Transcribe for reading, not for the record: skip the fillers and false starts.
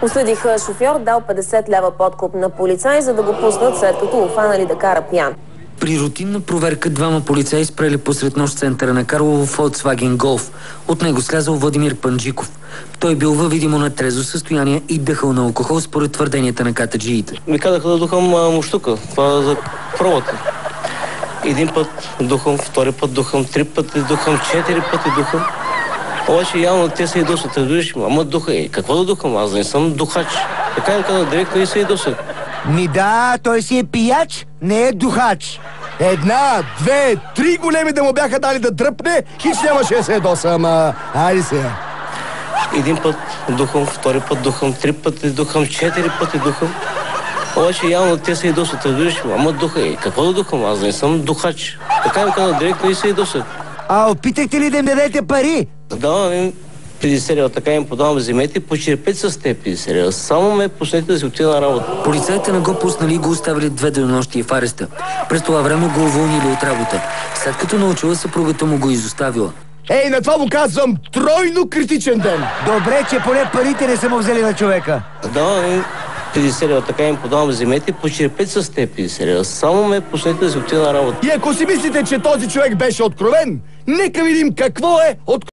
Осъдиха шофьор, дал 50 лева подкуп на полицай, за да го пуснат, след като го хванали да кара пиян. При рутинна проверка двама полицаи спрели посред нощ центъра на Карлово Volkswagen Golf. От него слязал Владимир Панджиков. Той бил във видимо на трезво състояние и дъхал на алкохол, според твърденията на катаджиите. Ми казаха да духам муштука. Това за пробата. Един път духам, втори път духам, 3 пъти духам, 4 пъти духам. Обаче явно те се ядосват. Виждаш, ама духа. Какво да духам? Аз не съм духач. Така им каза директно и се ядосват. Ми да, той си е пияч, не е духач. 1, 2, 3 големи да му бяха дали да дръпне, хич нямаше да се ядоса, ама айде сега. Един път духам, втори път духам, 3 пъти духам, 4 пъти духам. Обаче явно те се ядосват. Виждаш, ама духа. Какво да духам? Аз не съм духач. Така им каза директно и се ядосват. А опитахте ли да им дадете пари? Давам им 50 лева, така им подавам, вземете, почерпете с те 50 лева. Само ме пуснете да си отида на работа. Полицаите не го пуснали и го оставили 2 денонощия в ареста. През това време го уволнили от работа. След като научила, съпругата му го изоставила. Ей, на това му казвам тройно критичен ден. Добре, че поне парите не са му взели на човека. Давам им 50 лева, така им подавам, вземете, почерпете с те 50 лева. Само ме пуснете да си отида на работа. И ако си мислите, че този човек беше откровен, нека видим какво е откровен.